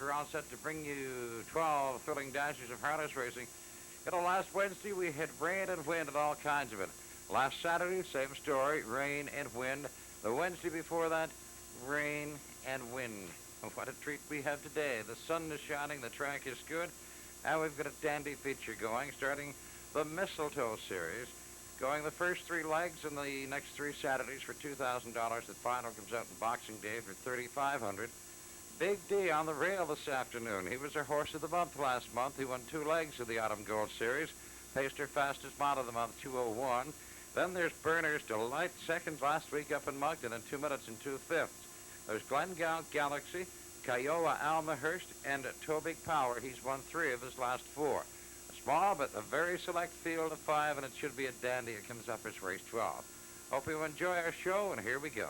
Pfeiffer, all set to bring you 12 thrilling dashes of harness racing. Last Wednesday, we had rain and wind and all kinds of it. Last Saturday, same story, rain and wind. The Wednesday before that, rain and wind. What a treat we have today. The sun is shining, the track is good, and we've got a dandy feature going, starting the Mistletoe Series, going the first 3 legs and the next 3 Saturdays for $2,000. The final comes out on Boxing Day for $3,500. Big D on the rail this afternoon. He was our horse of the month last month. He won 2 legs of the Autumn Gold Series. Paced her fastest mile of the month, 2:01. Then there's Burner's Delight, second last week up in Moncton in 2 minutes and 2/5. There's Glengale Galaxy, Kiowa Almahurst, and Toby Power. He's won 3 of his last 4. A small but a very select field of 5, and it should be a dandy. It comes up as race 12. Hope you enjoy our show, and here we go.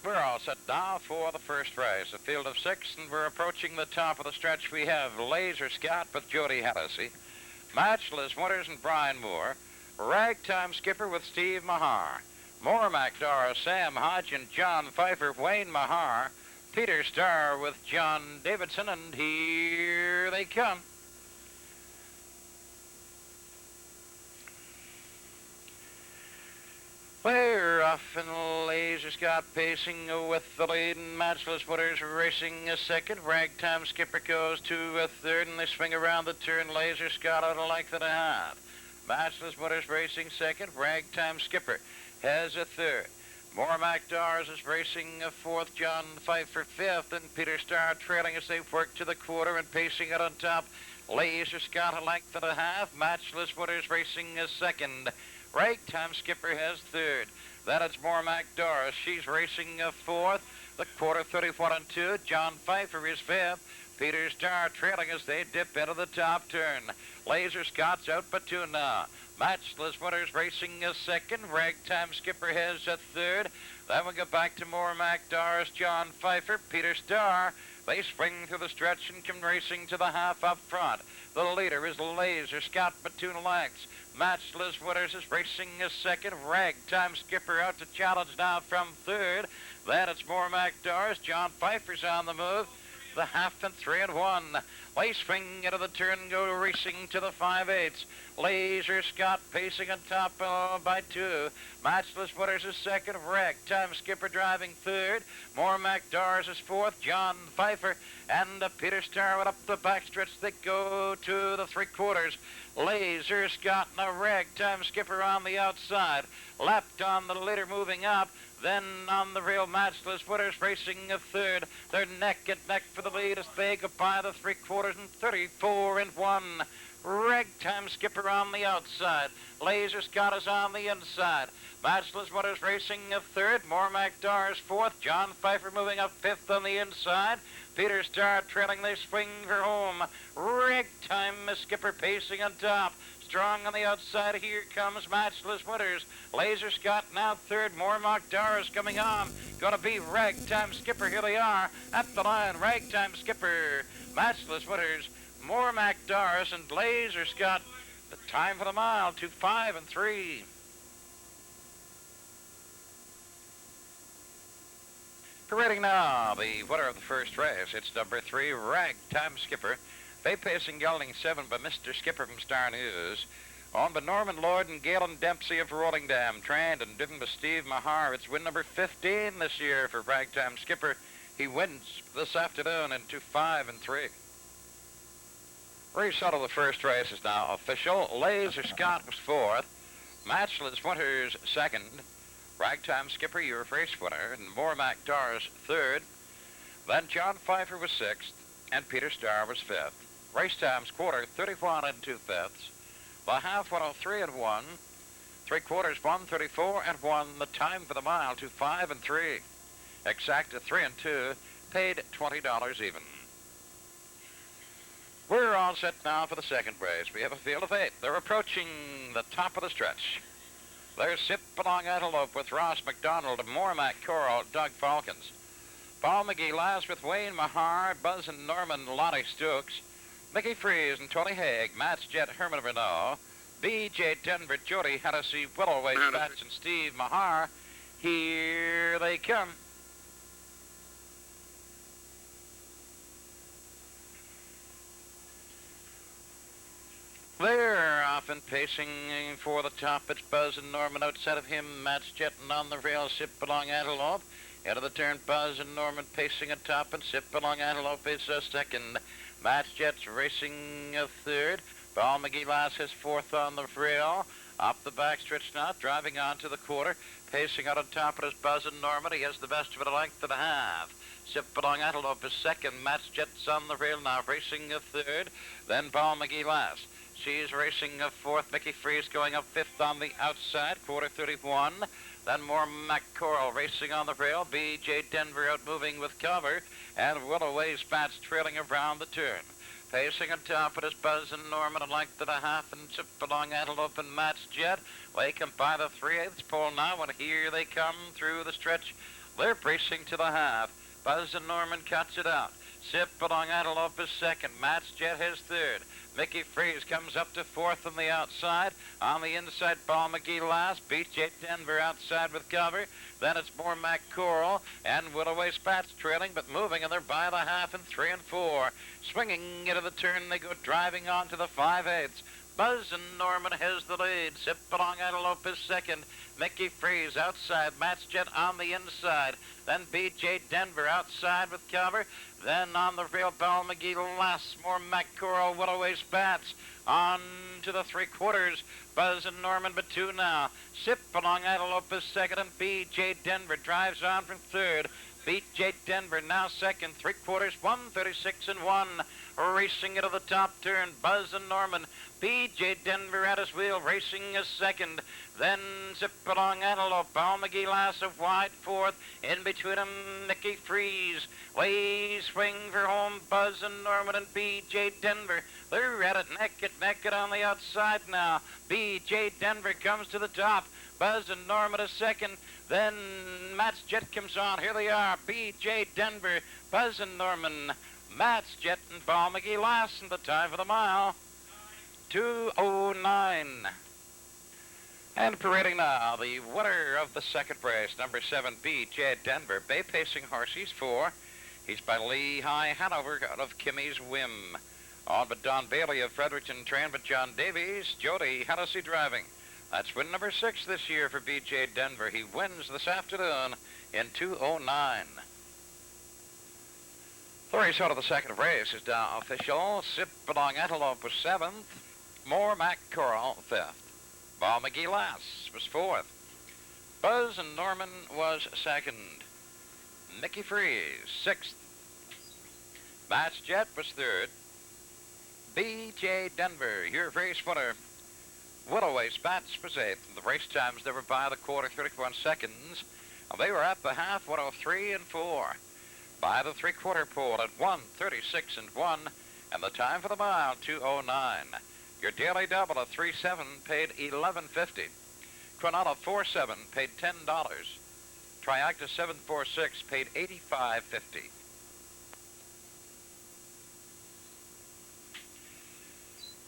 We're all set now for the first race, a field of 6, and we're approaching the top of the stretch. We have Laser Scott with Jody Hennessy, Matchless Winters and Brian Moore, Ragtime Skipper with Steve Mahar, Mormac Doris, Sam Hodge, and John Pfeiffer, Wayne Mahar, Peter Starr with John Davidson, and here they come. We're off, and Laser Scott pacing with the lead, and Matchless Winters racing a second. Ragtime Skipper goes to a third, and they swing around the turn. Laser Scott out a length and a half. Matchless Winters racing second. Ragtime Skipper has a third. Mormac Dars is racing a fourth. John Pfeiffer fifth, and Peter Starr trailing as they work to the quarter and pacing it on top. Laser Scott a length and a half. Matchless Winters racing a second. Ragtime Skipper has third. Then it's Mormac Doris. She's racing a fourth. The quarter 34 and 2. John Pfeiffer is fifth. Peter Starr trailing as they dip into the top turn. Laser Scott's out by 2 now. Matchless Winters racing a second. Ragtime Skipper has a third. Then we go back to Mormac Doris, John Pfeiffer, Peter Starr. They spring through the stretch and come racing to the half up front. The leader is Laser Scott by 2 lengths. Matchless Winters is racing a second. Ragtime Skipper out to challenge now from third. Then it's Mormac Doris. John Pfeiffer's on the move. The half and 3 and 1. They swing into the turn, go racing to the 5/8. Laser Scott pacing on top by 2. Matchless Winters is second. Ragtime Skipper driving third. Mormac Doris is fourth. John Pfeiffer and Peter Starr went up the backstretch. They go to the 3/4. Laser Scott and a Ragtime Skipper on the outside. Lapped on the leader moving up. Then on the rail, Matchless Winters racing a third. They're neck and neck for the lead as they go by the 3/4 and 34 and 1. Ragtime Skipper on the outside. Laser Scott is on the inside. Matchless Winters racing a third. Mormac Doris fourth. John Pfeiffer moving up fifth on the inside. Peter Starr trailing. They swing for home. Ragtime Skipper pacing on top. Strong on the outside. Here comes Matchless Winters. Laser Scott now third. Mormac Doris coming on. Gonna be Ragtime Skipper. Here they are at the line. Ragtime Skipper, Matchless Winters, Mormac Doris, and Laser Scott. The time for the mile, 2:05 and 3. Parading now, the winner of the first race. It's number 3, Ragtime Skipper. They pacing gelding 7 by Mr. Skipper from Star News. Owned by Norman Lord and Galen Dempsey of Rolling Dam. Trained and driven by Steve Mahar. It's win number 15 this year for Ragtime Skipper. He wins this afternoon in 2:05 and 3. Result of the first race is now official. Laser Scott was fourth. Matchless Winters second. Ragtime Skipper, your first winner. And Mormac Doris third. Then John Pfeiffer was sixth. And Peter Starr was fifth. Race times quarter 31 and 2/5. The half 103 and 1. 3/4 134 and 1. The time for the mile 2:05 and 3. Exact 3 and 2. Paid $20 even. We're all set now for the second race. We have a field of 8. They're approaching the top of the stretch. There's Sip Along Antelope with Ross McDonald, Mormac Coral, Doug Falcons. Paul McGee last with Wayne Mahar, Buzz and Norman, Lonnie Stokes, Mickey Freeze and Tony Haig, Matt's Jet, Herman Renault, B.J. Denver, Jody Hennessy, Willoway, Bats, and Steve Mahar. Here they come. They're off and pacing for the top. It's Buzz and Norman outside of him. Matt's jetting on the rail. Sip along Antelope. Into the turn, Buzz and Norman pacing atop, and Sip along Antelope is a second. Matt's Jet's racing a third. Ball McGee Lass is fourth on the rail. Up the backstretch now, driving on to the quarter. Pacing out on top of his Buzz and Norman. He has the best of it, a length and a half. Sip along Antelope is second. Matt's Jet's on the rail now, racing a third. Then Ball McGee Lass. She's racing a fourth. Mickey Freeze going up fifth on the outside, quarter 31. Then more McCorrell racing on the rail. B.J. Denver out moving with cover. And Willoway Spats trailing around the turn. Pacing on top of his Buzz and Norman, a length and a half, and Sip along Antelope and Matt's Jet. Wakem by the 3/8 pole now, and here they come through the stretch. They're racing to the half. Buzz and Norman cuts it out. Sip along Antelope is second. Matt's Jet is third. Mickey Freeze comes up to fourth on the outside. On the inside, Ball McGee last. B.J. Denver outside with cover. Then it's more McCorrell and Willoway Spats trailing, but moving, and they're by the half in 3 and 4. Swinging into the turn, they go driving on to the 5/8. Buzz and Norman has the lead. Sip along Antelope is second. Mickey Freeze outside. Matt's Jet on the inside. Then B.J. Denver outside with cover. Then on the rail, Ball McGee last. More McCorrell, Willoway Spats. On to the 3/4. Buzz and Norman, but 2 now. Sip along Antelope is second, and B.J. Denver drives on from third. B.J. Denver now second, 3/4, 1:36 and 1. Racing into the top turn, Buzz and Norman. B.J. Denver at his wheel, racing a second. Then Zip along Antelope. Ball McGee Lass of wide fourth. In between them, Mickey Freeze. Way swing for home, Buzz and Norman and B.J. Denver. They're at it neck on the outside now. B.J. Denver comes to the top. Buzz and Norman a second. Then Matt's Jet comes on. Here they are. B.J. Denver, Buzz and Norman, Matt's Jet and Ball McGee Lass, and the time for the mile, 2:09. And parading now, the winner of the second race, number 7, B.J. Denver. Bay pacing horse, he's 4. He's by Lehigh Hanover out of Kimmy's Whim. On but Don Bailey of Fredericton trained by John Davies. Jody Hennessy driving. That's win number 6 this year for B.J. Denver. He wins this afternoon in 2:09. The race out of the second race is now official. Sip along Antelope was 7th. More McCorrell 5th. Ball McGee Lass was 4th. Buzz and Norman was 2nd. Mickey Freeze 6th. Matt's Jet was 3rd. B.J. Denver, your race winner. Willoway Spats was 8th. The race times, they were by the quarter 31 seconds. They were at the half, 1:03 and 4. By the 3/4 pole at 1:36 and 1. And the time for the mile, 2:09. Your daily double of 3-7 paid $11.50. Cronulla 4-7 paid $10. Triacta 746 paid $85.50.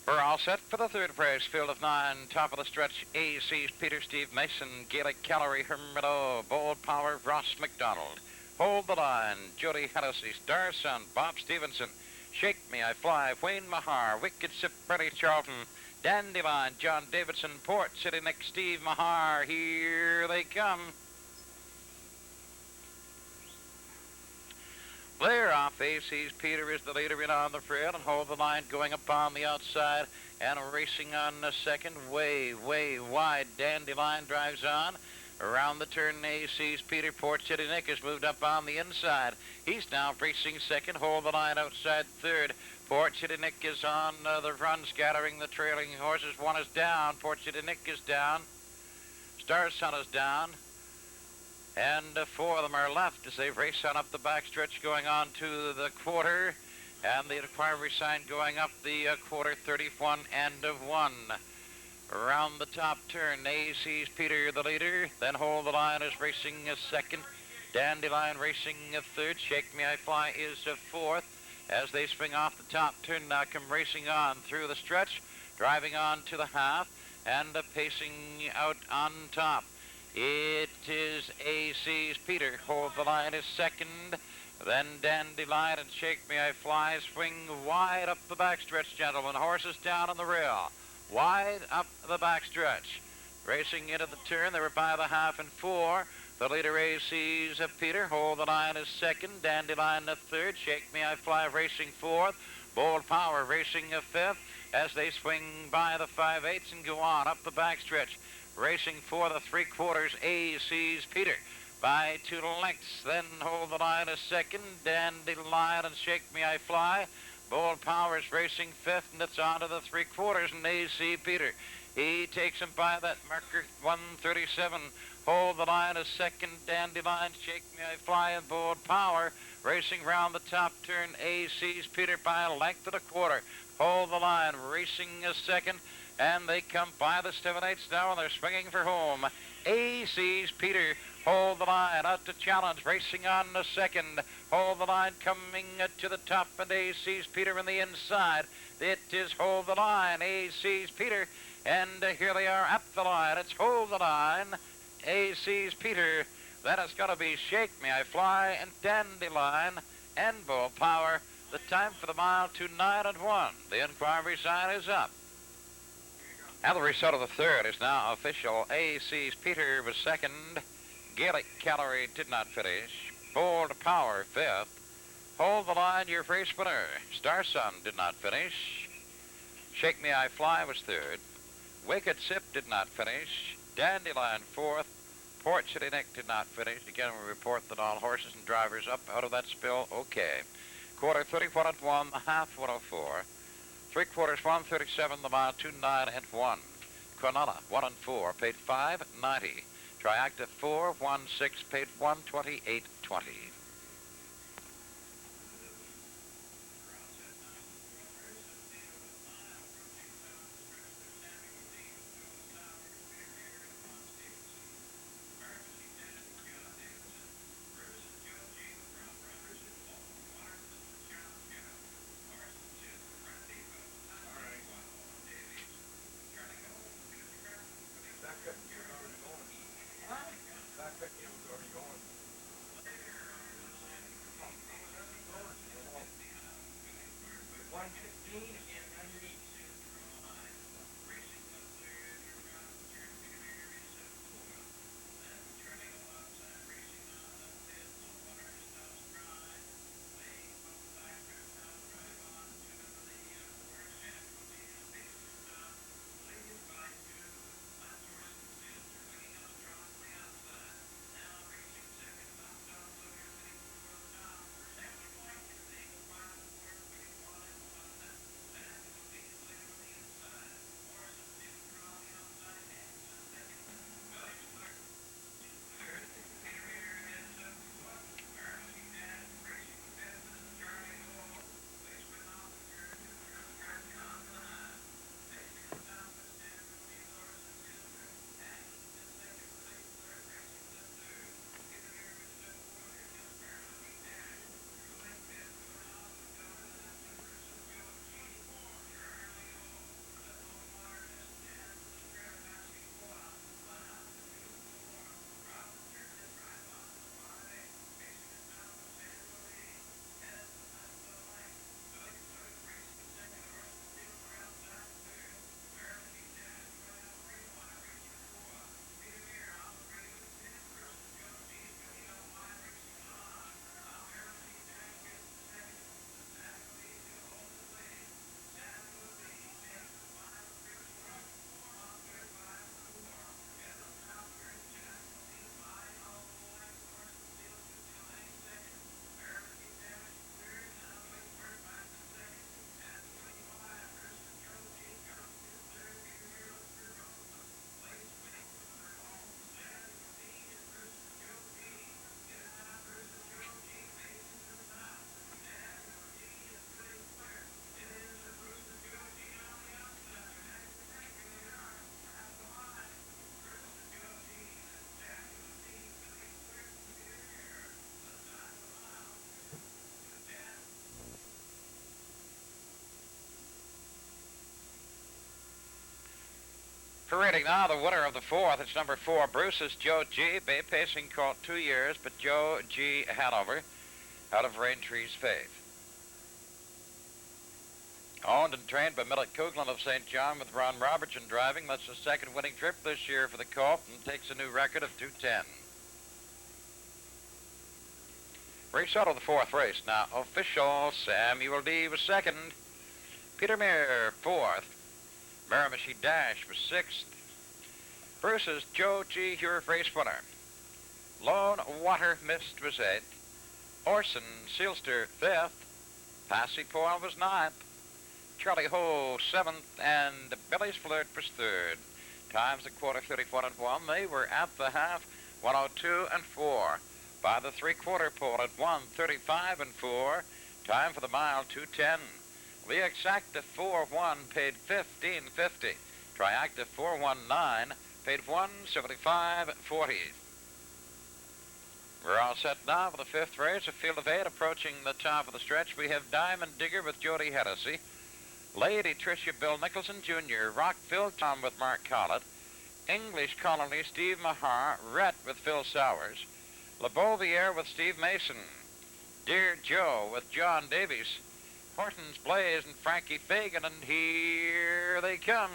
We're all set for the third race, field of 9, top of the stretch, AC's Peter Steve Mason, Gaelic Calorie, Hermito, Bold Power, Ross McDonald. Hold the line, Jody Hennessy, Star Son, Bob Stevenson, Shake Me, I Fly, Wayne Mahar, Wicked Sip, Freddie Charlton, Dandelion, John Davidson, Port City Nick, Steve Mahar. Here they come. They're off. AC's Peter is the leader in on the trail, and Hold the Line going up on the outside and racing on the second. Way wide. Dandelion drives on. Around the turn, AC's Peter. Port City Nick has moved up on the inside. He's now racing second. Hold the Line outside third. Port City Nick is on the run, scattering the trailing horses. One is down. Port City Nick is down. Star Son is down. And 4 of them are left as they race on up the backstretch, going on to the quarter. And the inquiry sign going up the quarter 31, end of 1. Around the top turn, AC's Peter the leader. Then Hold the Line is racing a second. Dandelion racing a third. Shake Me, I Fly is a fourth. As they swing off the top turn, now come racing on through the stretch, driving on to the half. and pacing out on top. It is AC's Peter. Hold the line is second. Then Dandelion and Shake Me I Fly swing wide up the backstretch, gentlemen. Horses down on the rail. Wide up the backstretch. Racing into the turn, they were by the half and four. The leader AC's Peter. Hold the line is second. Dandelion the third. Shake Me I Fly racing fourth. Bold Power racing a fifth as they swing by the 5/8 and go on up the backstretch. Racing for the 3/4, AC's Peter by 2 lengths. Then Hold the Line a second. Dandelion and Shake Me I Fly. Bold Power's racing fifth, and it's on to the 3/4, and AC Peter. He takes him by that marker, 137. Hold the Line a second. Dandelion, Shake Me I Fly, and Bold Power racing round the top turn. AC's Peter by a length and a quarter. Hold the Line racing a second, and they come by the 7/8 now, and they're swinging for home. AC's Peter. Hold the Line out to challenge, racing on the second. Hold the Line coming to the top, and AC's Peter in the inside. It is Hold the Line, AC's Peter, and here they are at the line. It's Hold the Line, AC's Peter. Then it's going to be Shake Me I Fly and Dandelion and Bold Power. The time for the mile to 9 and 1. The inquiry sign is up. And the result of the third is now official. AC's Peter was second. Gaelic Calorie did not finish. Bold Power fifth. Hold the Line, your race winner. Star Sun did not finish. Shake Me I Fly was third. Wicked Sip did not finish. Dandelion fourth. Port City Nick did not finish. Again, we report that all horses and drivers up out of that spill okay. Quarter 31 and 1, the half 104. 3/4 137, the mile 2-9 and 1. Cronulla 1 and 4 paid $5.90. Triacta 4-1-6 paid $128.20. Parading now the winner of the fourth. It's number 4, Bruce's Joe G. Bay pacing caught 2 years, but Joe G. Hanover out of Raintree's Faith. Owned and trained by Millet Coughlin of St. John with Ron Robertson driving. That's the second winning trip this year for the Colt and takes a new record of 2:10. Result of the fourth race. Now official Samuel D. was second. Peter Muir fourth. Miramichi Dash was sixth. Bruce's Joe G. Hure race winner. Lone Water Mist was eighth. Orson Sealster fifth. Passy Poil was ninth. Charlie Ho seventh, and Billy's Flirt was third. Times at quarter 31 and 1. They were at the half 1:02 and 4. By the three-quarter pole at 1:35 and 4. Time for the mile 2:10. The Exacta 4-1 paid $15.50. Triacta 419 paid $175.40. We're all set now for the fifth race. A field of 8 approaching the top of the stretch. We have Diamond Digger with Jody Hennessy, Lady Tricia Bill Nicholson Jr., Rockville Tom with Mark Collett, English Colony Steve Mahar, Rhett with Phil Sowers, Le Beauvier with Steve Mason, Dear Joe with John Davies, Horton's Blaze and Frankie Fagan, and here they come.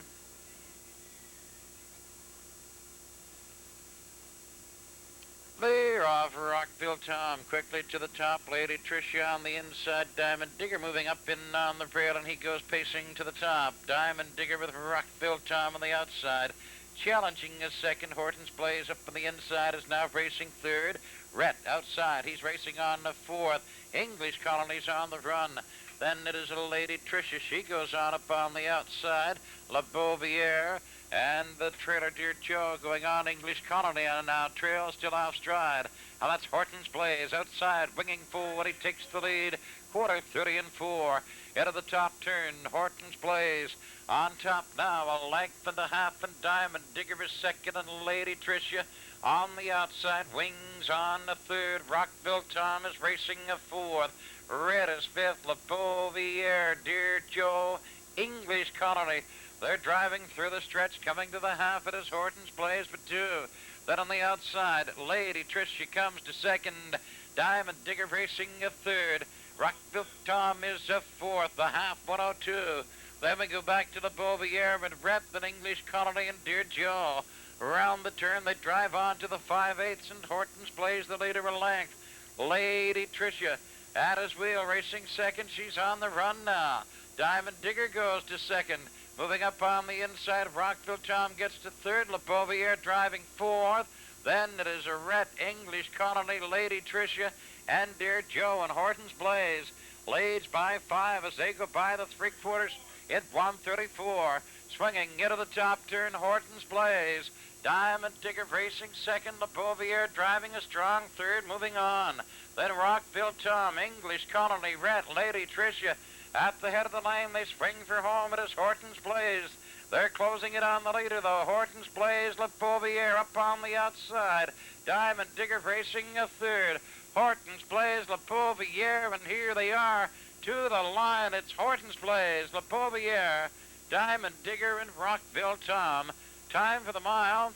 They're off. Rockville Tom quickly to the top. Lady Tricia on the inside. Diamond Digger moving up in on the rail, and he goes pacing to the top. Diamond Digger with Rockville Tom on the outside. Challenging a second. Horton's Blaze up on the inside is now racing third. Rhett outside. He's racing on the fourth. English Colony's on the run. Then it is a Lady Tricia. She goes on up on the outside. La Beauvier and the trailer Dear Joe going on. English Colony and now trail still off stride. Now that's Horton's Blaze outside, winging forward. He takes the lead. Quarter 30 and 4. Into the top turn. Horton's Blaze on top now. A length and a half, and Diamond Digger is second, and Lady Tricia on the outside. Wings on the third. Rockville Tom is racing a fourth. Red is fifth. La Beauvier, Dear Joe, English Colony. They're driving through the stretch, coming to the half. It is Horton's Blaze for 2. Then on the outside, Lady Tricia comes to second. Diamond Digger racing a third. Rockville Tom is a fourth. The half 1:02. Then we go back to the Beauvier and Rep and English Colony and Dear Joe. Around the turn, they drive on to the 5/8, and Horton's Blaze the leader a length. Lady Tricia at his wheel racing second. She's on the run now. Diamond Digger goes to second. Moving up on the inside, Rockville Tom gets to third. Le Beauvier driving fourth. Then it is a Rhett, English Colony, Lady Tricia, and Dear Joe, and Horton's Blaze leads by 5 as they go by the three-quarters in 1:34. Swinging into the top turn, Horton's Blaze. Diamond Digger racing second. Le Beauvier driving a strong third, moving on. Then Rockville Tom, English Colony, Rhett, Lady Tricia. At the head of the lane, they spring for home. It is Horton's Blaze. They're closing it on the leader, though. Horton's Blaze, Le Beauvier up on the outside. Diamond Digger racing a third. Horton's Blaze, Le Beauvier, and here they are to the line. It's Horton's Blaze, Le Beauvier, Diamond Digger, and Rockville Tom. Time for the mile,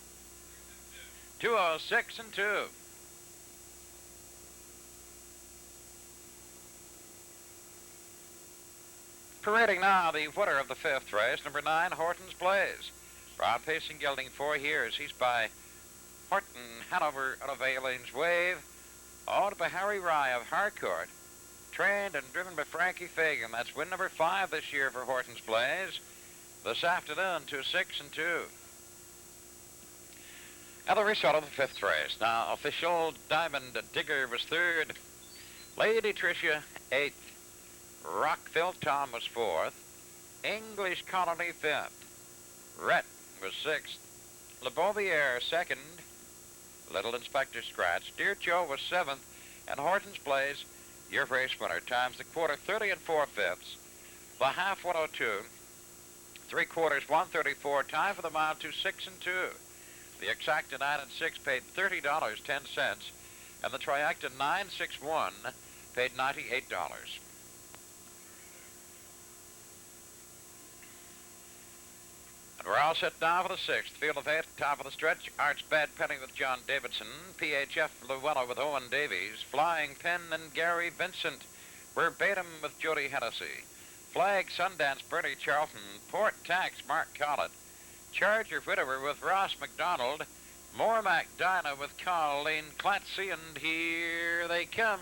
2:06 and 2. Parading now the winner of the fifth race, number 9, Horton's Blaze. Broad pacing gelding 4 years. He's by Horton Hanover out of Aileen's Wave. Owned by Harry Rye of Harcourt. Trained and driven by Frankie Fagan. That's win number 5 this year for Horton's Blaze. This afternoon, 2:06 and 2. Now the result of the fifth race. Now official Diamond Digger was third. Lady Tricia 8th. Rockville Tom was 4th. English Colony 5th. Rhett was 6th. Le Beauvier 2nd. Little Inspector Scratch. Dear Joe was 7th. And Horton's Blaze, your race winner. Times the quarter 30 and 4/5. The half 1:02. Three-quarters 1:34. Time for the mile 2:06 and 2. The Exacta 9 and 6 paid $30.10. And the Triacta 961 paid $98. And we're all set now for the 6th. Field of 8, top of the stretch. Arch Bad Penny with John Davidson. PHF Llewellyn with Owen Davies. Flying Pen and Gary Vincent. Verbatim with Jody Hennessy. Flag Sundance Bertie Charlton. Port Tax Mark Collett. Charger Widower with Ross McDonald. Mormac Dinah with Colleen Clancy. And here they come.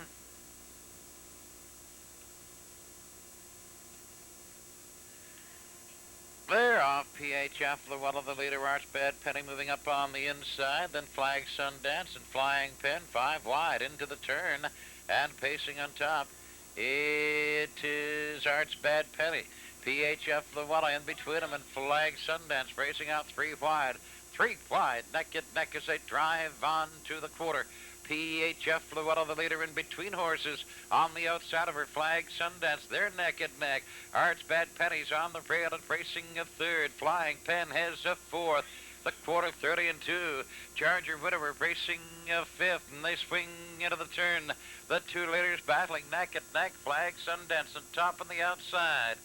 They're off. PHF Llewellyn, the leader. Arch Bad Penny moving up on the inside. Then Flag Sundance and Flying Pen 5 wide into the turn and pacing on top. It is Arch Bad Penny. PHF Llewellyn in between them and Flag Sundance racing out 3 wide. 3 wide, neck and neck as they drive on to the quarter. PHF Llewellyn, the leader, in between horses. On the outside of her, Flag Sundance. They're neck and neck. Arch Bad Penny's on the rail and racing a 3rd. Flying Pen has a 4th. The quarter 30 and 2. Charger Widower racing a 5th, and they swing into the turn. The 2 leaders battling neck and neck. Flag Sundance on top on the outside.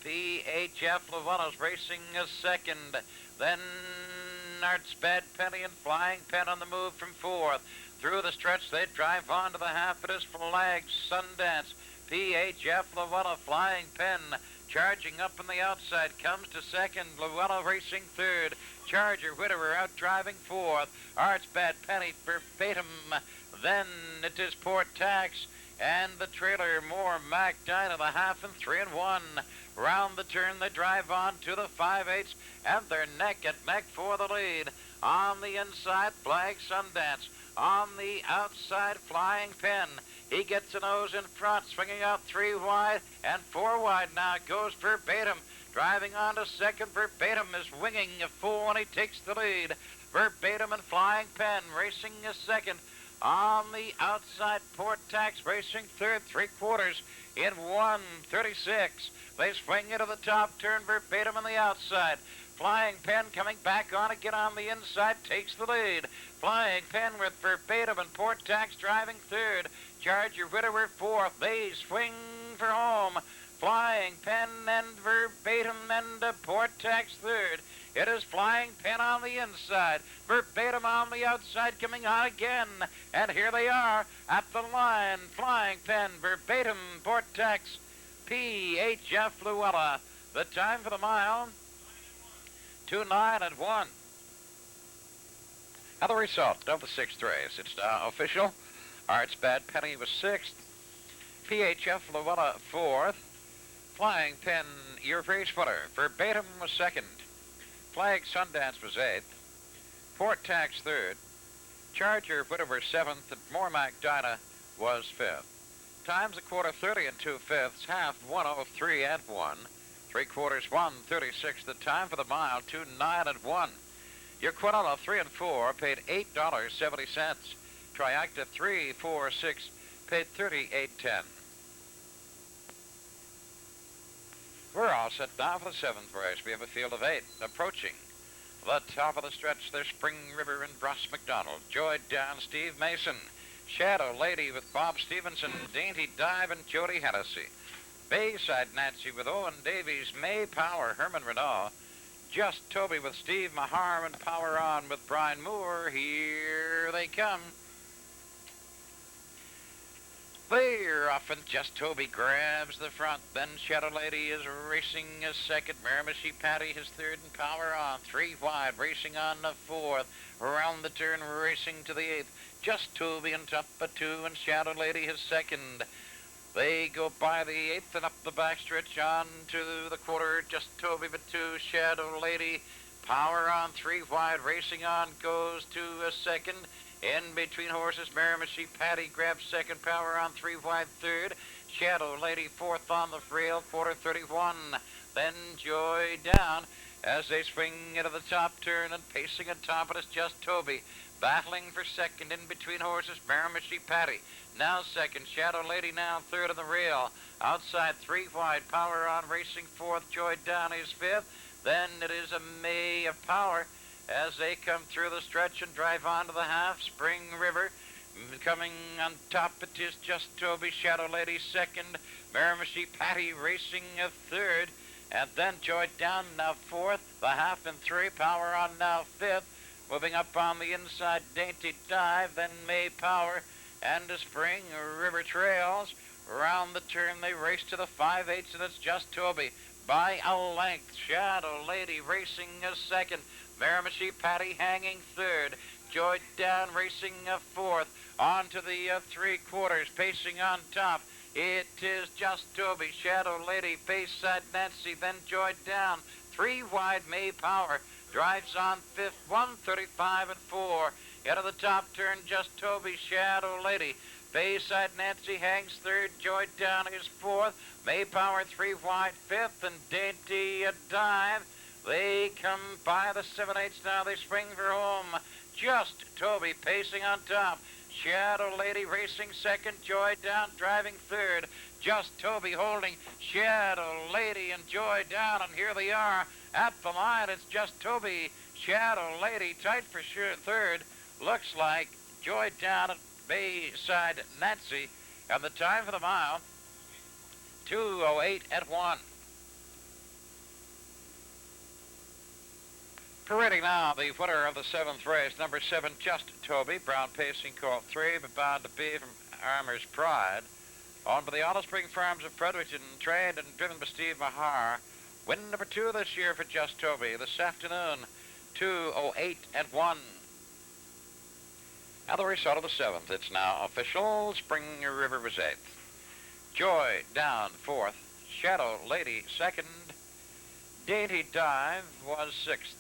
PHF Llewellyn's racing a 2nd. Then Arch Bad Penny and Flying Pen on the move from 4th. Through the stretch, they drive on to the half. It is Flag Sundance. PHF Llewellyn, Flying Pen, charging up on the outside, comes to 2nd. Llewellyn racing 3rd. Charger Widower out driving 4th. Arch Bad Penny verbatim. Then it is Port Tax and the trailer. More Mac Dinah, the half, and 3 and 1. Round the turn, they drive on to the 5/8, and they're neck and neck for the lead. On the inside, Flag Sundance. On the outside, Flying Pen. He gets a nose in front, swinging out 3 wide and 4 wide now. Goes verbatim. Driving on to 2nd. Verbatim is winging a 4 and he takes the lead. Verbatim and Flying Pen racing a 2nd. On the outside, Port Tax racing 3rd, 3/4 in 1:36. They swing into the top turn. Verbatim on the outside. Flying Pen coming back on again on the inside, takes the lead. Flying Pen with Verbatim and Port Tax driving 3rd. Charger Widower 4th. They swing for home. Flying Pen and Verbatim and Port Tax 3rd. It is Flying Pen on the inside. Verbatim on the outside coming on again. And here they are at the line. Flying Pen, Verbatim, Port Tax, PHF Llewellyn. The time for the mile, 2:09 and 1. Now the result of the 6th race. It's now official. Arch Bad Penny was 6th. PHF Llewellyn 4th. Flying Pen, your race winner. Verbatim was 2nd. Flag Sundance was 8th. Port Tax 3rd. Charger Widower 7th. And Mormac Dinah was 5th. Times a quarter 30 and 2/5. Half 1:03 and 1. 3/4 1:36. The time for the mile, 2:09 and 1. Your Quinella 3 and 4 paid $8.70. Triacta 3, 4, 6 paid $38.10. We're all set now for the 7th race. We have a field of 8 approaching the top of the stretch. There's Spring River and Ross McDonald. Joy Down, Steve Mason. Shadow Lady with Bob Stevenson. Dainty Dive and Jody Hennessy. Bayside Nancy with Owen Davies. May Power, Herman Renault. Just Toby with Steve Mahar and Power On with Brian Moore. Here they come. They're off and Just Toby grabs the front. Then Shadow Lady is racing a 2nd. Miramichi Patty his 3rd and Power On. 3 wide, racing on the 4th. Around the turn, racing to the 8th. Just Toby and top of 2 and Shadow Lady his 2nd. They go by the 8th and up the backstretch on to the quarter. Just Toby but 2, Shadow Lady. Power On 3 wide, racing on, goes to a 2nd. In between horses, Miramichi Patty grabs 2nd, Power On 3 wide 3rd. Shadow Lady 4th on the rail, quarter 31. Then Joy Down as they swing into the top turn and pacing on top. It is Just Toby. Battling for 2nd in between horses, Miramichi Patty. Now 2nd, Shadow Lady now 3rd on the rail. Outside 3 wide, Power On racing 4th, Joy Down is 5th. Then it is a May of Power as they come through the stretch and drive on to the half. Spring River coming on top. It is Just Toby, Shadow Lady 2nd. Miramichi Patty racing a 3rd. And then Joy Down now fourth, the half and three, Power on now fifth. Moving up on the inside, Dainty Dive, then May Power and a Spring River Trails. Around the turn they race to the 5/8, and it's just Toby by a length. Shadow Lady racing a second. Miramichi Patty hanging third. Joy Down racing a fourth. On to the 3/4, pacing on top. It is just Toby, Shadow Lady, Bayside Nancy, then Joy Down. 3 wide, May Power drives on fifth, 1:35 and 4. Out of the top turn, just Toby, Shadow Lady. Bayside Nancy hangs third, Joy Down is fourth. May Power 3 wide, fifth, and Dainty Dive. They come by the 7/8 now. They swing for home. Just Toby pacing on top. Shadow Lady racing second. Joy Down driving third. Just Toby holding Shadow Lady and Joy Down. And here they are at the line. It's just Toby, Shadow Lady tight for sure third. Looks like Joy Down at Bayside Nancy. And the time for the mile, 2:08 at 1. Parading now the winner of the 7th race, number 7, Just Toby. Brown pacing called 3, but bound to be from Armour's Pride. On to the Olive Spring Farms of Fredericton, trained and driven by Steve Mahar. Win number 2 this year for Just Toby this afternoon, 2:08 at 1. Now the result of the 7th. It's now official. Spring River was 8th. Joy Down 4th. Shadow Lady 2nd. Dainty Dive was 6th.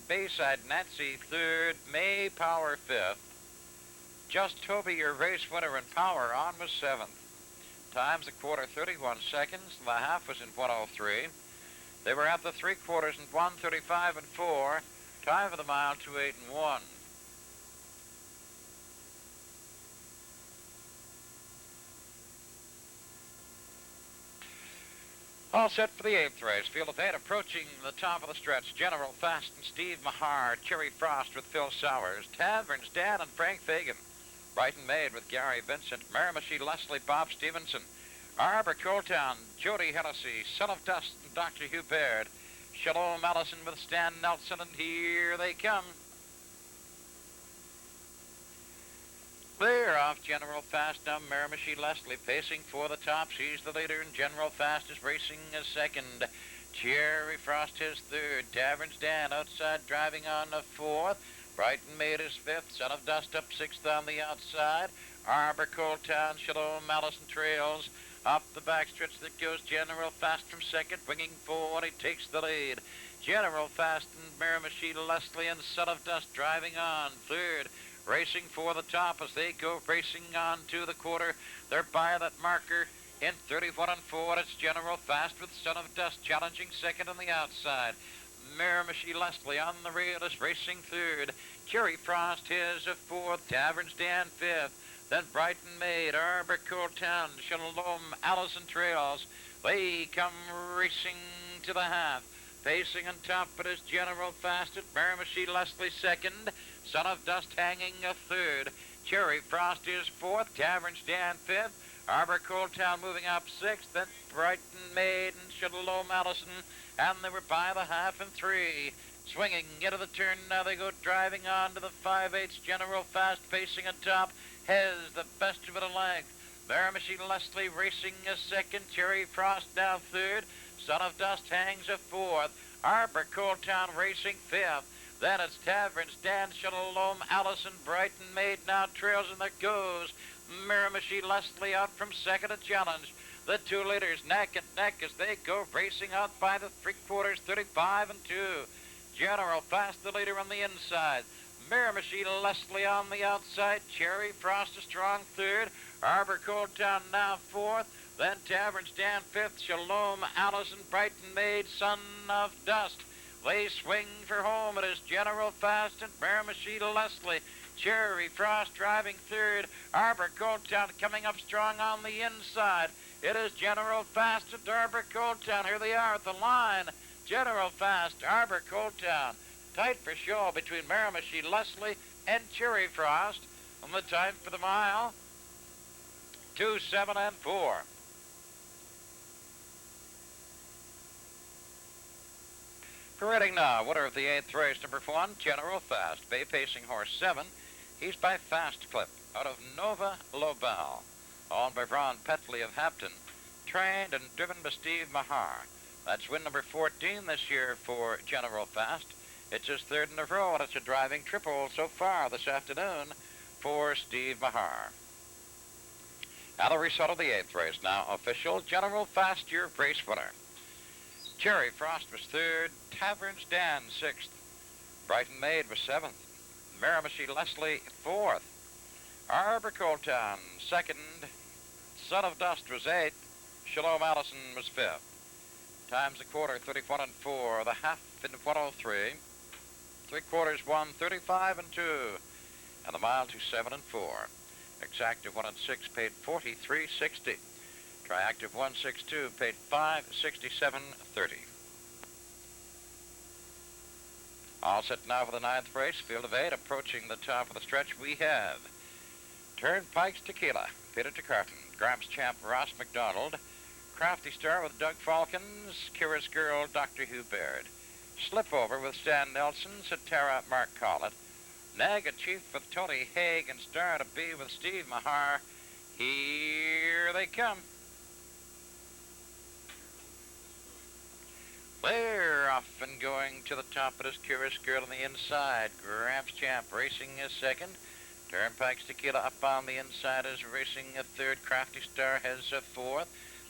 Bayside Nancy 3rd. May Power 5th. Just Toby, your race winner in Power on, was 7th. Times a quarter 31 seconds. The half was in 1:03. They were at the 3/4 in 1:35 and 4. Time for the mile 2:08 and 1. All set for the 8th race. Field of 8 approaching the top of the stretch. General Fast and Steve Mahar. Cherry Frost with Phil Sowers. Taverns Dan and Frank Fagan. Brighton Maid with Gary Vincent. Miramichi Leslie Bob Stevenson. Arbor Coletown. Jody Hennessy. Son of Dust and Dr. Hugh Baird. Shalom Allison with Stan Nelson, and here they come. Clear off General Fast now. Miramichi Leslie pacing for the top. She's the leader, and General Fast is racing a second. Cherry Frost is third. Taverns Dan outside driving on the 4th. Brighton Maid is 5th. Son of Dust up 6th on the outside. Arbor Coletown, Shalom Allison trails. Up the backstretch that goes General Fast from second, winging forward, he takes the lead. General Fast and Miramichi Leslie and Son of Dust driving on third. Racing for the top as they go racing on to the quarter. They're by that marker in 31 and 4. It's General Fast with Son of Dust challenging second on the outside. Miramichi Leslie on the rail is racing third. Cherry Frost is a 4th. Taverns Dan 5th. Then Brighton Maid, Arbor Coletown, Shalom Allison trails. They come racing to the half. Pacing on top, it is General Fast at Miramichi Leslie 2nd. Son of Dust hanging a 3rd. Cherry Frost is 4th. Taverns Dan 5th. Arbor Coletown moving up 6th. Then Brighton Maid and Shalom Allison. And they were by the half and 3. Swinging into the turn, now they go driving on to the 5/8. General Fast pacing on top. Has the best of it a length. Miramichi Leslie racing a 2nd. Cherry Frost now 3rd. Son of Dust hangs a 4th. Arbor Coletown racing 5th. Then it's Taverns Dan, Shalom Allison, Brighton Maid now trails, and there goes Miramichi Leslie out from second at challenge. The 2 leaders neck and neck as they go racing out by the 3/4, 35 and 2. General Fast the leader on the inside. Miramichi Leslie on the outside. Cherry Frost a strong 3rd. Arbor Coletown now 4th. Then Taverns Dan 5th. Shalom Allison, Brighton Maid, Son of Dust. They swing for home. It is General Fast and Miramichi Leslie. Cherry Frost driving 3rd. Arbor Coletown coming up strong on the inside. It is General Fast and Arbor Coletown. Here they are at the line. General Fast, Arbor Coletown. Tight for show between Miramichi Leslie and Cherry Frost. And the time for the mile, 2:07 and 4. Parading now, winner of the 8th race, number 1, General Fast. Bay pacing horse 7. He's by Fast Clip, out of Nova Lobel. Owned by Ron Petley of Hampton. Trained and driven by Steve Mahar. That's win number 14 this year for General Fast. It's his 3rd in a row, and it's a driving triple so far this afternoon for Steve Mahar. Now the result of the 8th race, now official. General Fast, your race winner. Cherry Frost was 3rd. Tavern's Dan 6th. Brighton Maid was 7th. Miramichi Leslie 4th. Arbor Coltown 2nd. Son of Dust was 8th. Shalom Allison was 5th. Times a quarter 31 and 4. The half in 103. 3/4 1:35 and 2. And the mile 2:7 and 4. Exactive 1 and 6 paid 43.60. Triactive 162 paid 567.30. All set now for the 9th race. Field of 8 approaching the top of the stretch. We have Turnpike's Tequila, Peter to Carton, Gramps Champ Ross McDonald, Crafty Star with Doug Falcons, Kira's Girl Dr. Hugh Baird, Slipover with Stan Nelson, Satara Mark Collett, Naga Chief with Tony Haig, and Star to Be with Steve Mahar. Here they come. They're off and going to the top. It is Curious Girl on the inside. Gramps Champ racing is 2nd. Turnpike's Tequila up on the inside is racing a 3rd. Crafty Star has a 4th.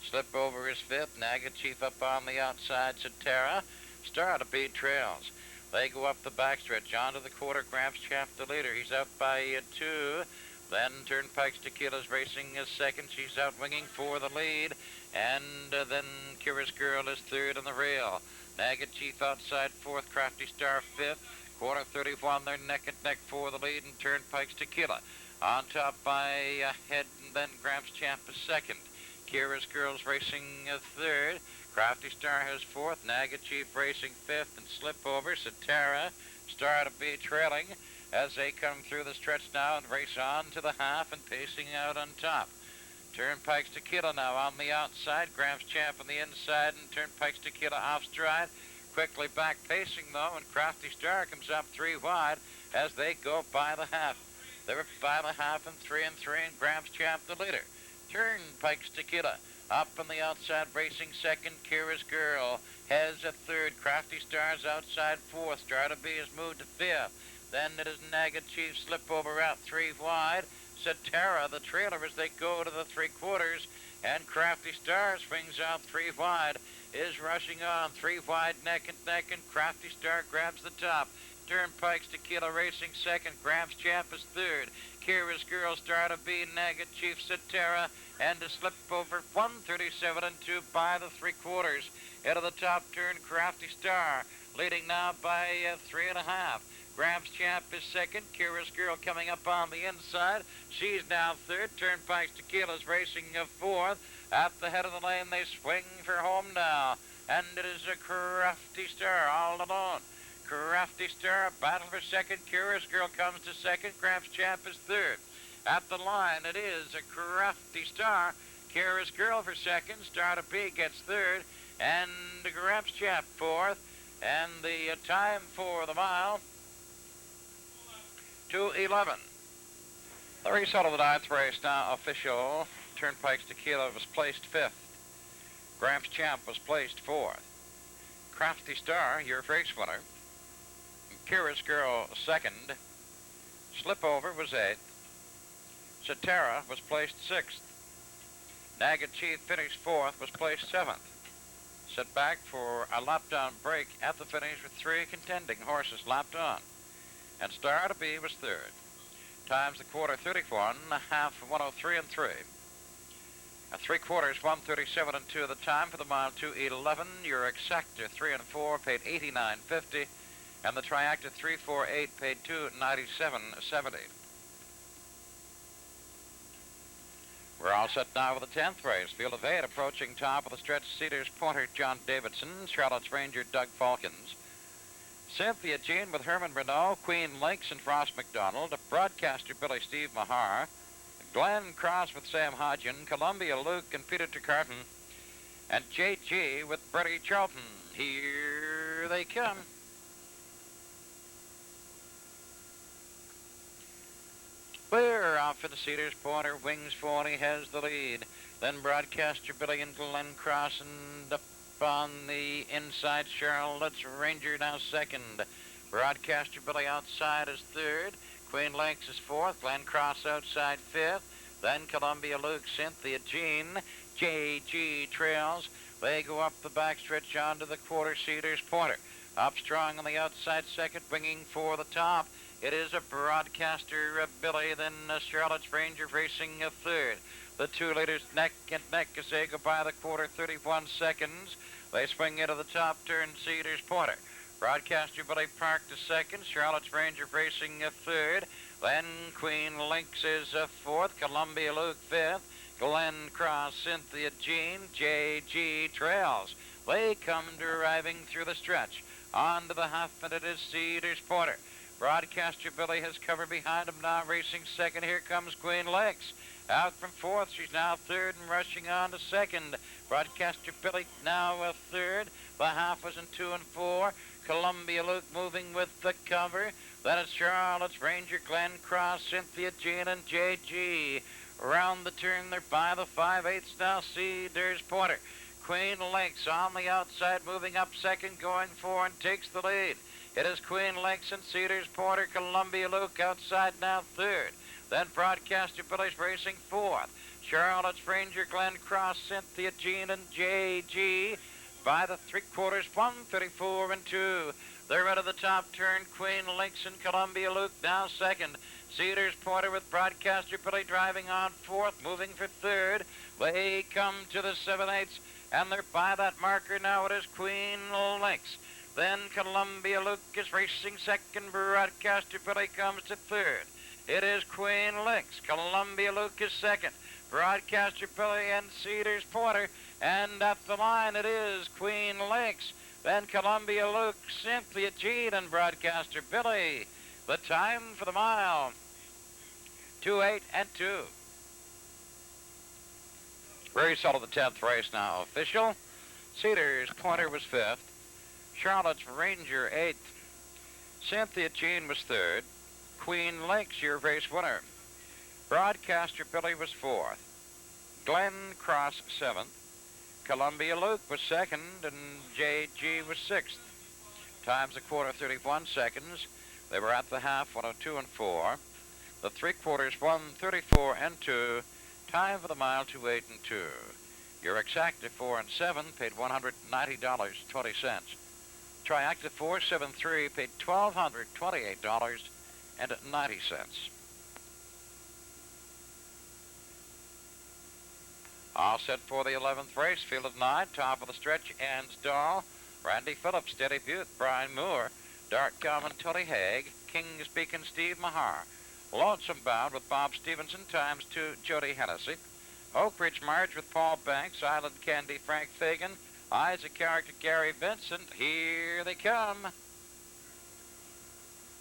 Slipover is 5th. Naga Chief up on the outside. Satara. Star to Be trails. They go up the backstretch onto the quarter. Gramps Champ the leader. He's out by 2. Then Turnpike's Tequila's racing is 2nd. She's out winging for the lead. And then Curious Girl is 3rd on the rail. Naga Chief outside 4th. Crafty Star 5th. Quarter 31, they're neck and neck for the lead. And Turnpike's Tequila on top by a head. And then Gramps Champ is 2nd. Curious Girl's racing 3rd. Crafty Star has 4th. Naga Chief racing 5th. And Slipover, Satara, Star to Be trailing as they come through the stretch now and race on to the half and pacing out on top. Turnpike's Tequila now on the outside. Gramps Champ on the inside, and Turnpike's Tequila off stride. Quickly back pacing though, and Crafty Star comes up 3 wide as they go by the half. They're by the half and 3 and 3, and Gramps Champ the leader. Turnpike's Tequila up on the outside, racing 2nd. Kira's Girl has a 3rd. Crafty Star's outside 4th. Star to Be has moved to 5th. Then it is Naga Chief Slipover out 3 wide. Satara, the trailer, as they go to the 3/4, and Crafty Star swings out 3 wide, is rushing on 3 wide, neck and neck, and Crafty Star grabs the top. Turnpike's Tequila racing 2nd. Gramps Champ is 3rd. Kira's Girl, Star to Be, Naga Chief, Satara, and a Slipover 1:37 and 2 by the 3/4. Into the top turn, Crafty Star leading now by 3.5. Gramps Champ is 2nd. Kira's Girl coming up on the inside. She's now 3rd. Turnpike's Tequila's racing 4th. At the head of the lane, they swing for home now. And it is a Crafty Star all alone. Crafty Star, battle for 2nd. Kira's Girl comes to 2nd. Gramps Champ is 3rd. At the line, it is a Crafty Star. Kira's Girl for 2nd. Star to Be gets 3rd. And Gramps Champ 4th. And the time for the mile, 2:11. The result of the 9th race now official. Turnpike's Tequila was placed 5th. Gramps Champ was placed 4th. Crafty Star, your race winner. Kira's Girl 2nd. Slipover was 8th. Satara was placed 6th. Naga Chief finished 4th, was placed 7th. Set back for a lap-down break at the finish with 3 contending horses lapped on. And Star to Be was 3rd. Times the quarter 31, half 103 and 3. 3/4 1:37 and 2. The time for the mile 2:11. Your exactor 3 and 4 paid 89.50, and the triactor 348 paid 297.70. We're all set now with the 10th race. Field of 8 approaching top of the stretch. Cedars Pointer John Davidson, Charlotte's Ranger Doug Falcons, Cynthia Jean with Herman Renault, Queen Lakes and Frost McDonald, broadcaster Billy Steve Mahar, Glenn Cross with Sam Hodgen, Columbia Luke and Peter Carton, and JG with Bertie Charlton. Here they come. Clear off in the Cedars Pointer, Wings 40 has the lead. Then Broadcaster Billy and Glenn Cross, and up on the inside, Charlotte's Ranger now second. Broadcaster Billy outside is third. Queen Lakes is fourth. Glenn Cross outside fifth. Then Columbia Luke, Cynthia Jean, J.G. trails. They go up the backstretch onto the quarter Cedars Pointer. Up strong on the outside second, winging for the top. It is a Broadcaster Billy, then Charlotte's Ranger racing a third. The 2 leaders neck and neck as they go by the quarter, 31 seconds. They swing into the top turn, Cedars Pointer. Broadcaster Billy parked a second. Charlotte's Ranger racing a third. Then Queen Lynx is a fourth. Columbia Luke fifth. Glenn Cross, Cynthia Jean, J.G. trails. They come driving through the stretch. On to the half, and it is Cedars Pointer. Broadcaster Billy has covered behind him now, racing second. Here comes Queen Lakes. Out from fourth, she's now third and rushing on to second. Broadcaster Billy now a third. The half was in 2 and 4. Columbia Luke moving with the cover. Then it's Charlotte's Ranger, Glenn Cross, Cynthia Jean, and J.G. Around the turn, they're by the 5/8 now, Cedars Pointer. Queen Lakes on the outside, moving up second, going 4 and takes the lead. It is Queen Lakes and Cedars Pointer. Columbia Luke outside now third. Then Broadcaster Billy's racing fourth. Charlotte's Ranger, Glenn Cross, Cynthia Jean, and J.G. by the 3/4, 1:34 and 2. They're out of the top turn. Queen Lakes and Columbia Luke now second. Cedars Pointer with Broadcaster Billy driving on fourth, moving for third. They come to the 7/8, and they're by that marker now. It is Queen Lakes. Then Columbia Luke is racing second. Broadcaster Billy comes to third. It is Queen Lakes. Columbia Luke is second. Broadcaster Billy and Cedars Pointer. And at the line it is Queen Lakes. Then Columbia Luke, Cynthia Jean, and Broadcaster Billy. The time for the mile, 2:08 and 2. Very solid, the 10th race now official. Cedars Pointer was 5th. Charlotte's Ranger 8th. Cynthia Jean was 3rd. Queen Lakes, your race winner. Broadcaster Billy was 4th. Glenn Cross 7th. Columbia Luke was 2nd, and J.G. was 6th. Times a quarter, 31 seconds. They were at the half, 1:02 and 4. The 3/4, 1:34 and 2. Time for the mile, 2:08 and 2. Your Exacta 4 and 7 paid $190.20. Triacta 473 paid $1,228.90. All set for the 11th race, field of 9, top of the stretch, Ansdahl, Randy Phillips, Steady Butte, Brian Moore, Dart Common, Tony Haig, King's Beacon, Steve Mahar, Lonesome Bound with Bob Stevenson, times 2, Jody Hennessy, Oak Ridge Marge with Paul Banks, Island Candy, Frank Fagan, Isaac Character, Gary Vincent. Here they come.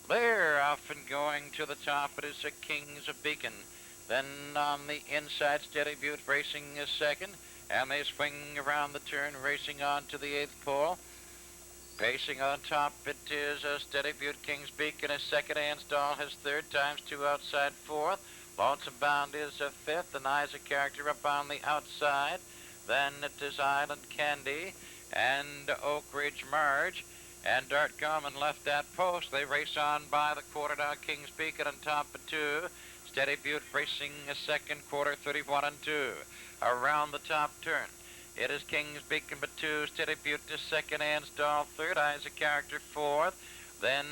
They're off and going to the top. It is a King's Beacon. Then on the inside, Steady Butte racing is second, and they swing around the turn, racing on to the 8th pole. Pacing on top, it is a Steady Butte. King's Beacon is second, Ansdahl has third, times 2 outside fourth. Lonesome Bound is a 5th, and Isaac Character up on the outside. Then it is Island Candy and Oak Ridge Marge, and Dart Common left that post. They race on by the quarter now. King's Beacon on top of 2. Steady Butte racing a second, quarter, 31 and 2. Around the top turn, it is King's Beacon but 2. Steady Butte is second, Ansdahl third, Isaac Character fourth. Then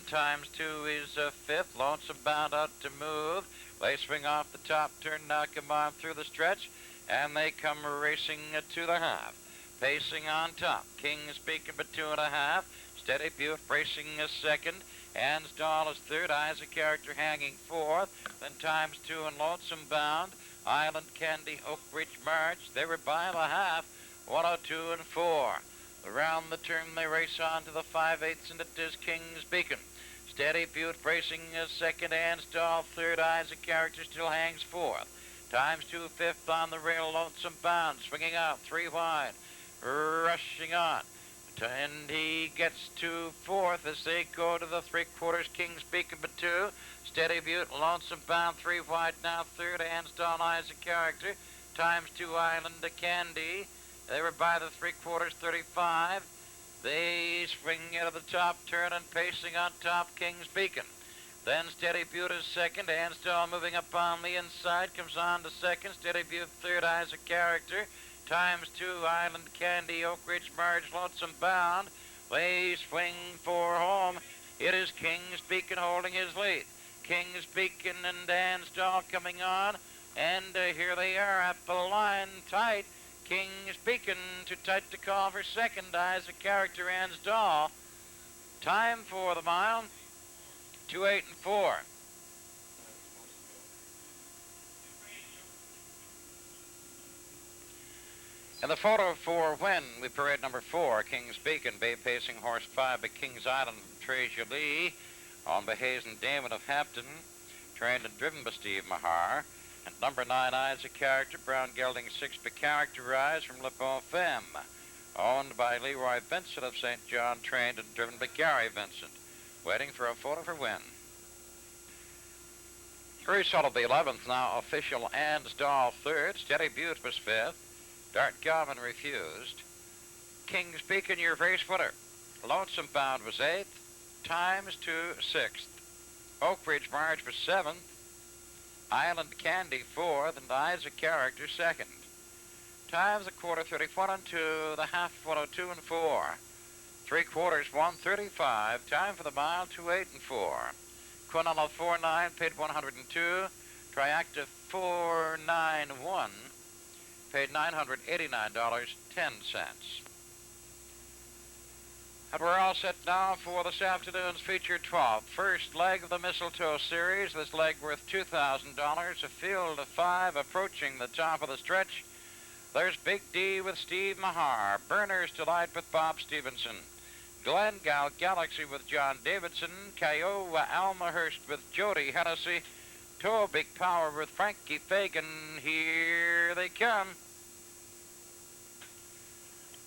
times 2 is a 5th. Lonesome Bound out to move. They swing off the top turn, now come on through the stretch, and they come racing to the half. Pacing on top, King's Beacon but 2.5. Steady Butte racing a second. Ansdahl is third, Isaac Character hanging fourth. Then times 2 and Lonesome Bound, Island Candy, Oak Ridge March. They were by the half, 1:02 and 4. Around the turn they race on to the 5/8, and it is King's Beacon. Steady Butte racing a second, Ansdahl third, Isaac Character still hangs fourth. Times 2, 5th on the rail, Lonesome Bound swinging out 3 wide, rushing on. And he gets to fourth as they go to the three-quarters. King's Beacon but two. Steady Butte, Lonesome Bound, three wide now. Third, Ansdall Isaac Character. Times two, Island to Candy. They were by the three-quarters, 35. They swing into the top turn and pacing on top, King's Beacon. Then Steady Butte is second. Ansdall moving up on the inside. Comes on to second. Steady Butte third. Isaac Character. Times two. Island Candy. Oak Ridge Marge. Lonesome Bound. They swing for home. It is King's Beacon holding his lead. King's Beacon and Ansdall coming on. And here they are at the line tight. King's Beacon too tight to call for second. Isaac Character. Ansdall. Time for the mile. 2:08 and 4. And the photo for when we parade number 4, King's Beacon, Bay Pacing Horse 5 by Kings Island from Treasure Lee, on by Hazen Damon of Hampton, trained and driven by Steve Mahar, and number 9, Isaac Character, Brown Gelding 6 by Characterized from Le Bon Femme, owned by Leroy Vincent of St. John, trained and driven by Gary Vincent. Waiting for a photo for win. Result of the 11th now official. Ansdall third. Steady Butte was fifth. Dart Garvin refused. King's Beacon, your race winner. Lonesome Bound was eighth. Times two, sixth. Oak Ridge Marge was seventh. Island Candy fourth, and Isaac Character second. Times a quarter 34 and 2. The half 102 and 4. Three quarters, 135. Time for the mile, 2:08 and 4. Quinella 4.9, paid 102. Triactive 491, paid $989.10. And we're all set now for this afternoon's featured 12th. First leg of the Mistletoe Series. This leg worth $2,000. A field of 5 approaching the top of the stretch. There's Big D with Steve Mahar. Burner's Delight with Bob Stevenson. Glengale Galaxy with John Davidson, Kiowa Almahurst with Jody Hennessy, Toe Big Power with Frankie Fagan. Here they come.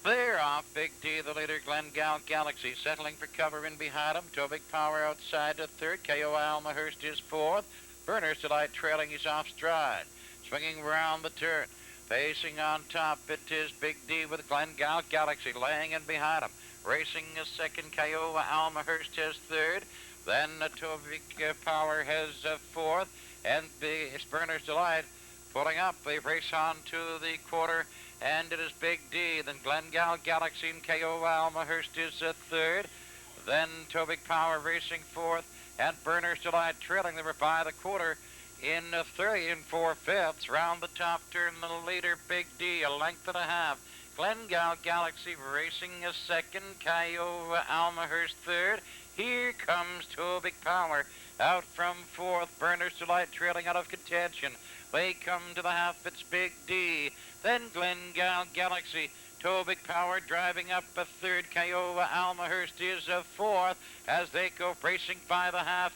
They're off. Big D, the leader. Glengale Galaxy settling for cover in behind him. Toe Big Power outside to third. Kiowa Almahurst is fourth. Burner's Delight trailing. He's off stride. Swinging round the turn. Facing on top, it is Big D with Glengale Galaxy laying in behind him. Racing a second, Kiowa Almahurst has third. Then Tovic Power has fourth. And the Burner's Delight pulling up. They race on to the quarter, and it is Big D. Then Glengale Galaxy and Kiowa Almahurst is third. Then Tovic Power racing fourth, and Burner's Delight trailing. They were by the quarter in 3 and 4/5. Round the top turn, the leader, Big D, a length and a half. Glengale Galaxy racing a second. Kiowa Almahurst third. Here comes Tobic Power out from fourth. Burner's Delight trailing out of contention. They come to the half. It's Big D. Then Glengale Galaxy. Tobic Power driving up a third. Kiowa Almahurst is a fourth as they go racing by the half.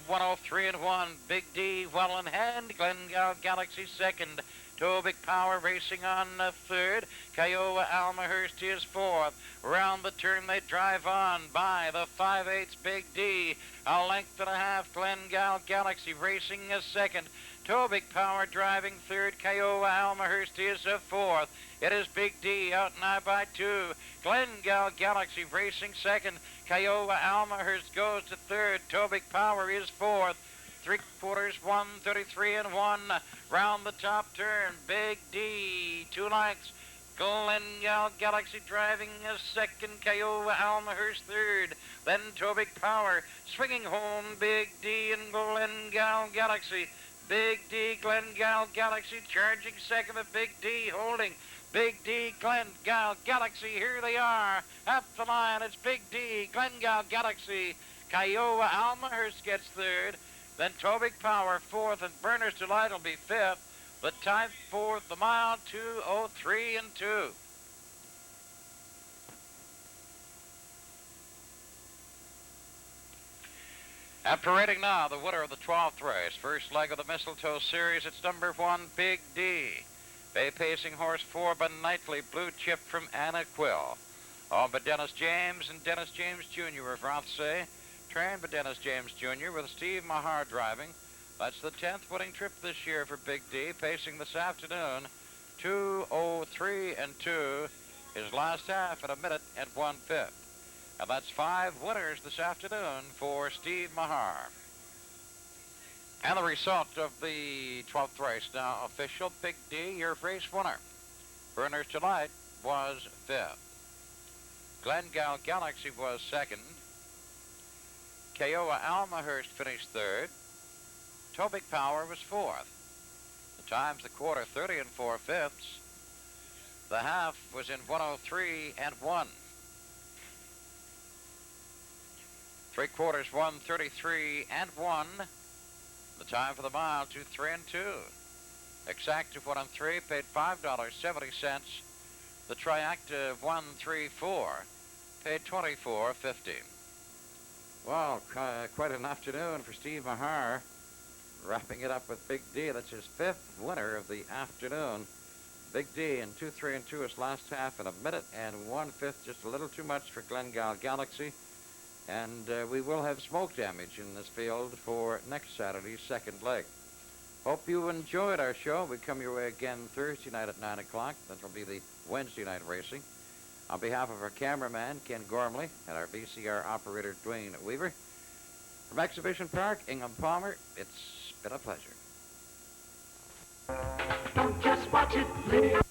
103 and 1. Big D well in hand. Glengale Galaxy second. Tobic Power racing on third. Kiowa Almahurst is fourth. Round the turn they drive on by the 5/8 Big D. A length and a half. Glengale Galaxy racing a second. Tobic Power driving third. Kiowa Almahurst is a fourth. It is Big D out now by 2. Glengale Galaxy racing second. Kiowa Almahurst goes to third. Tobic Power is fourth. 3/4, 133 and 1. Round the top turn, Big D, 2 lengths. Glengale Galaxy driving a second. Kiowa Almahurst third. Then Tobic Power swinging home. Big D and Glengale Galaxy. Big D, Glengale Galaxy charging second. But Big D holding. Big D, Glengale Galaxy. Here they are at the line. It's Big D, Glengale Galaxy. Kiowa Almahurst gets third. Then Tobic Power fourth, and Burner's Delight will be fifth. The time for the mile, 2:03 and 2. And parading now, the winner of the 12th race. First leg of the Mistletoe Series, it's number 1, Big D. Bay Pacing Horse 4 by Knightley, Blue Chip from Anna Quill. Owned by Dennis James and Dennis James Jr. of Rothsay. Trained by Dennis James Jr. with Steve Mahar driving. That's the 10th winning trip this year for Big D, pacing this afternoon. 2:03 and 2. His last half at 1 minute and 1/5. And that's 5 winners this afternoon for Steve Mahar. And the result of the 12th race now official. Big D, your race winner. Berners Delight was 5th. Glengale Galaxy was 2nd. Kiowa Almahurst finished 3rd. Tobic Power was 4th. The times the quarter 30 and 4/5. The half was in 1:03 and 1. 3/4 1:33 and 1. The time for the mile 2:03 and 2. Exactive 1 and 3 paid $5.70. The Triactive 134 paid $24.50. Well, quite an afternoon for Steve Mahar. Wrapping it up with Big D. That's his 5th winner of the afternoon. Big D in 2:03 and 2 his last half in 1 minute and 1/5. Just a little too much for Glengale Galaxy. And we will have smoke damage in this field for next Saturday's second leg. Hope you enjoyed our show. We come your way again Thursday night at 9 o'clock. That'll be the Wednesday night racing. On behalf of our cameraman, Ken Gormley, and our VCR operator, Dwayne Weaver, from Exhibition Park, Ingham Palmer, it's been a pleasure. Don't just watch it, live.